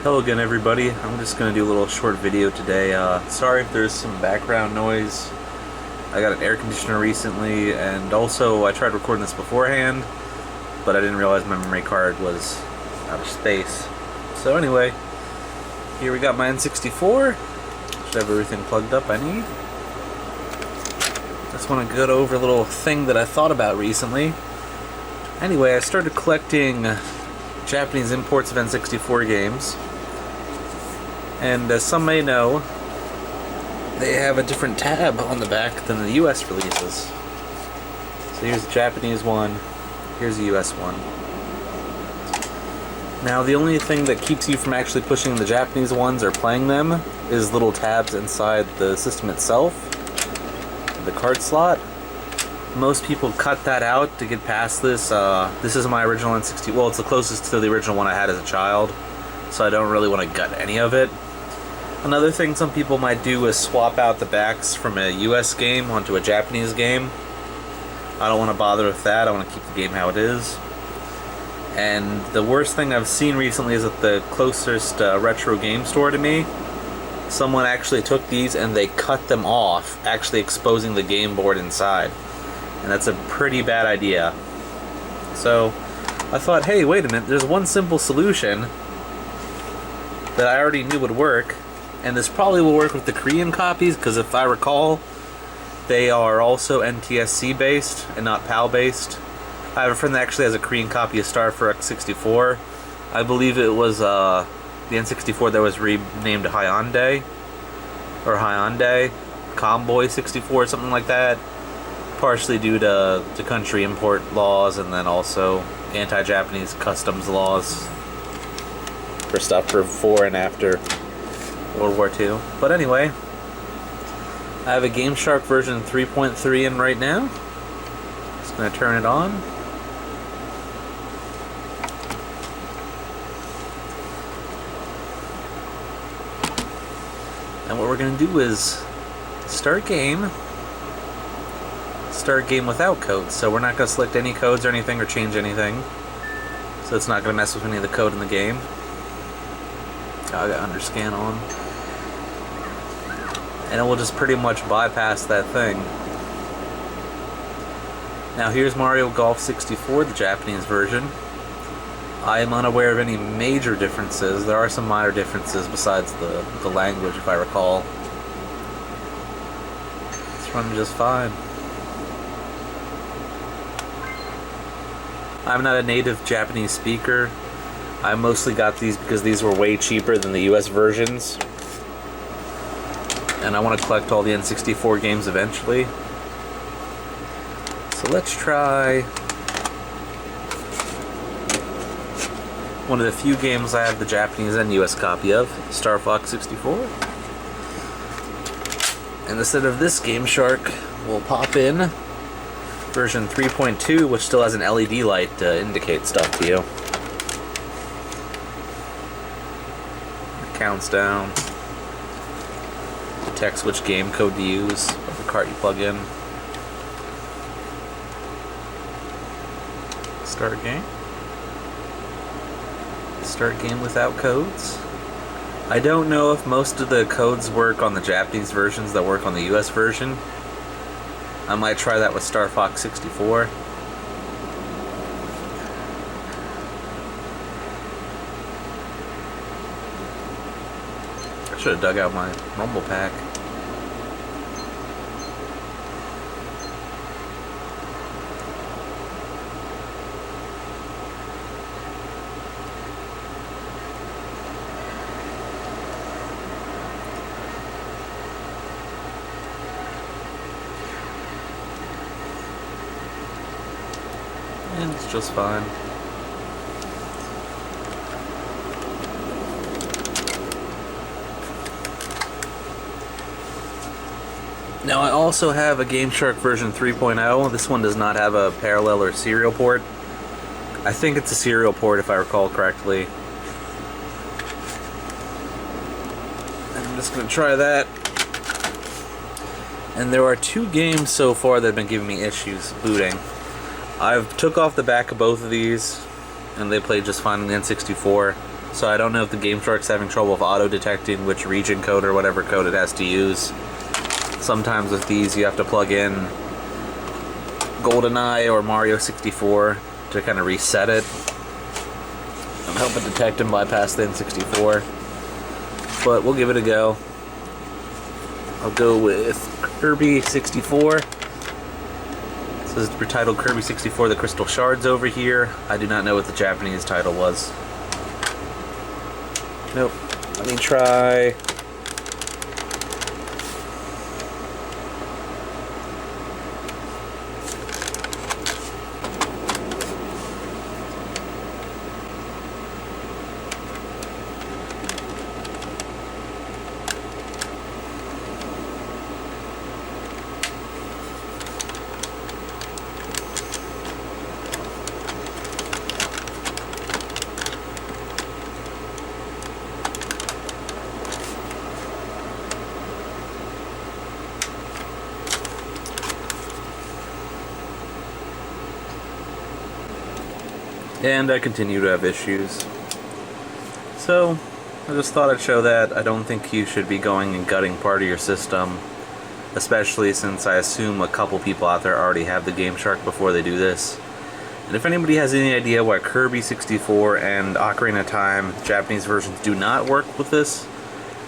Hello again, everybody. I'm just going to do a little short video today. Sorry if there's some background noise. I got an air conditioner recently, and also I tried recording this beforehand, but I didn't realize my memory card was out of space. So anyway, here we got my N64. Should have everything plugged up I need. Just want to go over a little thing that I thought about recently. Anyway, I started collecting Japanese imports of N64 games, and as some may know, they have a different tab on the back than the US releases. So here's the Japanese one, here's the US one. Now the only thing that keeps you from actually pushing the Japanese ones or playing them is little tabs inside the system itself, the card slot. Most people cut that out to get past this. This is my original N64. Well, it's the closest to the original one I had as a child, so I don't really want to gut any of it. Another thing some people might do is swap out the backs from a US game onto a Japanese game. I don't want to bother with that. I want to keep the game how it is. And the worst thing I've seen recently is at the closest retro game store to me, someone actually took these and they cut them off, actually exposing the game board inside. And that's a pretty bad idea. So I thought, hey, wait a minute, there's one simple solution that I already knew would work, and this probably will work with the Korean copies, because if I recall, they are also NTSC based and not PAL based. I have a friend that actually has a Korean copy of Star Fox 64. I believe it was the N64 that was renamed Hyundai, or Hyundai Comboy 64, something like that. Partially due to country import laws, and then also anti-Japanese customs laws for stuff before and after World War II. But anyway, I have a Game Shark version 3.3 in right now. Just going to turn it on. And what we're going to do is start game without codes. So we're not going to select any codes or anything or change anything. So it's not going to mess with any of the code in the game. Oh, I got underscan on. And it will just pretty much bypass that thing. Now here's Mario Golf 64, the Japanese version. I am unaware of any major differences. There are some minor differences besides the language, if I recall. It's running just fine. I'm not a native Japanese speaker. I mostly got these because these were way cheaper than the US versions. And I want to collect all the N64 games eventually. So let's try one of the few games I have the Japanese and US copy of, Star Fox 64. And instead of this Game Shark, we'll pop in version 3.2, which still has an LED light to indicate stuff to you. It counts down, detects which game code to use of the cart you plug in. Start game. Start game without codes. I don't know if most of the codes work on the Japanese versions that work on the US version. I might try that with Star Fox 64. I should have dug out my Rumble Pack. And it's just fine. Now I also have a Game Shark version 3.0. This one does not have a parallel or serial port. I think it's a serial port if I recall correctly. And I'm just going to try that. And there are two games so far that have been giving me issues booting. I've took off the back of both of these, and they played just fine on the N64. So I don't know if the Game Shark's having trouble with auto-detecting which region code or whatever code it has to use. Sometimes with these you have to plug in GoldenEye or Mario 64 to kind of reset it. I'm hoping to detect and bypass the N64. But we'll give it a go. I'll go with Kirby 64. This is titled Kirby 64 The Crystal Shards over here. I do not know what the Japanese title was. Nope. Let me try. And I continue to have issues. So, I just thought I'd show that. I don't think you should be going and gutting part of your system, especially since I assume a couple people out there already have the Game Shark before they do this. And if anybody has any idea why Kirby 64 and Ocarina of Time Japanese versions do not work with this,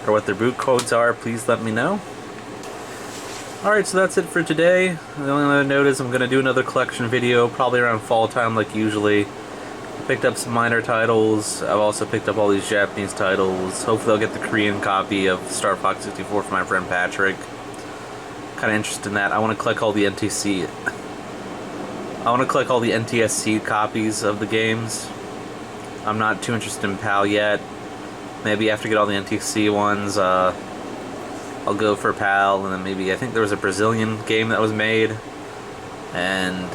or what their boot codes are, please let me know. Alright, so that's it for today. The only other note is I'm going to do another collection video, probably around fall time like usually. I picked up some minor titles. I've also picked up all these Japanese titles. Hopefully I'll get the Korean copy of Star Fox 64 for my friend Patrick. Kind of interested in that. I want to collect all the NTSC copies of the games. I'm not too interested in PAL yet. Maybe after I get all the NTSC ones, I'll go for PAL, and then maybe, I think there was a Brazilian game that was made, and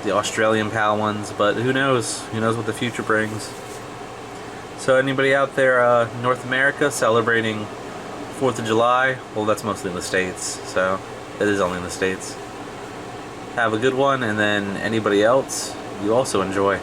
the Australian PAL ones, but who knows? Who knows what the future brings. So anybody out there North America celebrating 4th of July, well, that's mostly in the States, so it is only in the States. Have a good one, and then anybody else, you also enjoy.